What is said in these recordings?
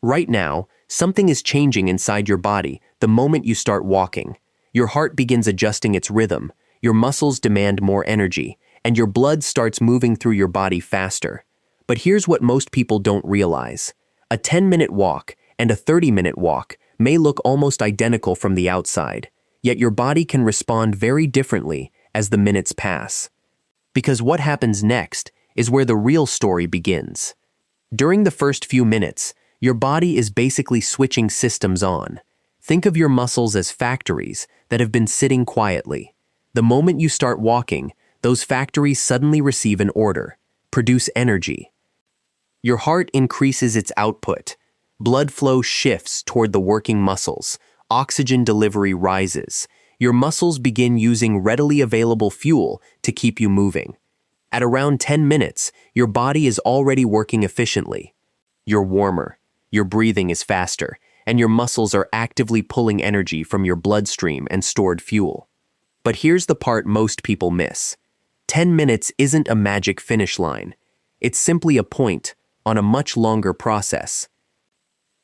Right now, something is changing inside your body the moment you start walking. Your heart begins adjusting its rhythm, your muscles demand more energy, and your blood starts moving through your body faster. But here's what most people don't realize. A 10-minute walk and a 30-minute walk may look almost identical from the outside, yet your body can respond very differently as the minutes pass. Because what happens next is where the real story begins. During the first few minutes, your body is basically switching systems on. Think of your muscles as factories that have been sitting quietly. The moment you start walking, those factories suddenly receive an order: produce energy. Your heart increases its output. Blood flow shifts toward the working muscles. Oxygen delivery rises. Your muscles begin using readily available fuel to keep you moving. At around 10 minutes, your body is already working efficiently. You're warmer, your breathing is faster, and your muscles are actively pulling energy from your bloodstream and stored fuel. But here's the part most people miss. 10 minutes isn't a magic finish line. It's simply a point on a much longer process.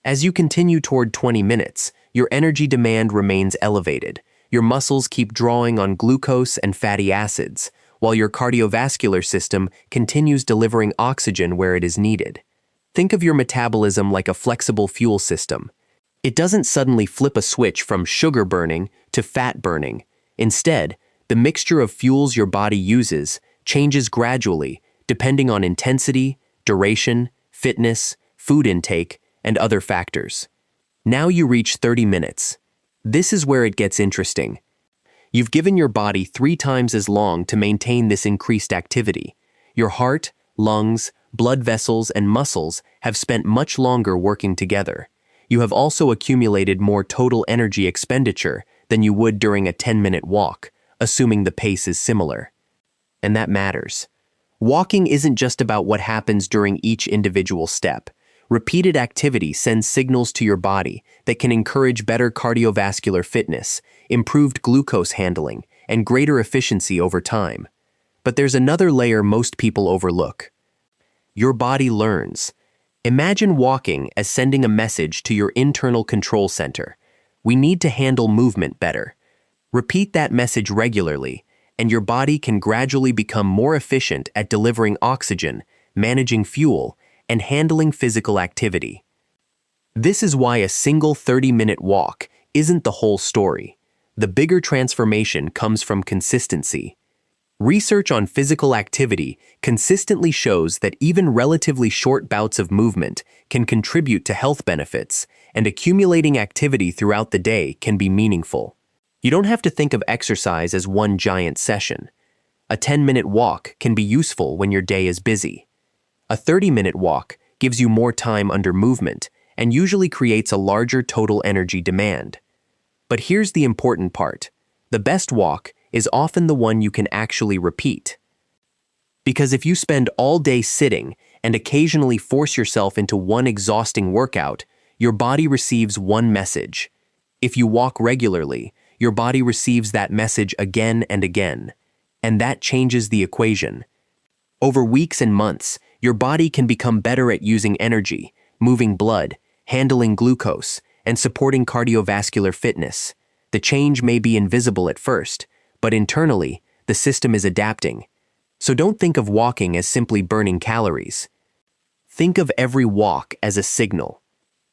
As you continue toward 20 minutes, your energy demand remains elevated. Your muscles keep drawing on glucose and fatty acids, while your cardiovascular system continues delivering oxygen where it is needed. Think of your metabolism like a flexible fuel system. It doesn't suddenly flip a switch from sugar burning to fat burning. Instead, the mixture of fuels your body uses changes gradually depending on intensity, duration, fitness, food intake, and other factors. Now you reach 30 minutes. This is where it gets interesting. You've given your body 3 times as long to maintain this increased activity. Your heart, lungs, blood vessels, and muscles have spent much longer working together. You have also accumulated more total energy expenditure than you would during a 10-minute walk, assuming the pace is similar. And that matters. Walking isn't just about what happens during each individual step. Repeated activity sends signals to your body that can encourage better cardiovascular fitness, improved glucose handling, and greater efficiency over time. But there's another layer most people overlook. Your body learns. Imagine walking as sending a message to your internal control center. We need to handle movement better. Repeat that message regularly, and your body can gradually become more efficient at delivering oxygen, managing fuel, and handling physical activity. This is why a single 30-minute walk isn't the whole story. The bigger transformation comes from consistency. Research on physical activity consistently shows that even relatively short bouts of movement can contribute to health benefits, and accumulating activity throughout the day can be meaningful. You don't have to think of exercise as one giant session. A 10-minute walk can be useful when your day is busy. A 30-minute walk gives you more time under movement and usually creates a larger total energy demand. But here's the important part. The best walk is often the one you can actually repeat. Because if you spend all day sitting and occasionally force yourself into one exhausting workout, your body receives one message. If you walk regularly, your body receives that message again and again, and that changes the equation. Over weeks and months, your body can become better at using energy, moving blood, handling glucose, and supporting cardiovascular fitness. The change may be invisible at first, but internally, the system is adapting. So don't think of walking as simply burning calories. Think of every walk as a signal.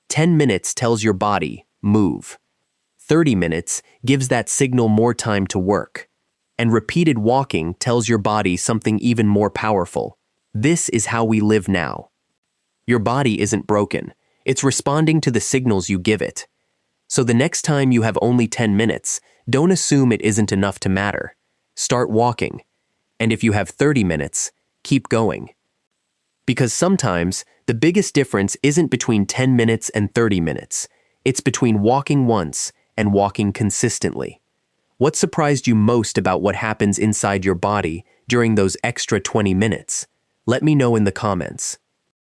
10 minutes tells your body, move. 30 minutes gives that signal more time to work. And repeated walking tells your body something even more powerful. This is how we live now. Your body isn't broken. It's responding to the signals you give it. So the next time you have only 10 minutes, don't assume it isn't enough to matter. Start walking. And if you have 30 minutes, keep going. Because sometimes, the biggest difference isn't between 10 minutes and 30 minutes. It's between walking once and walking consistently. What surprised you most about what happens inside your body during those extra 20 minutes? Let me know in the comments.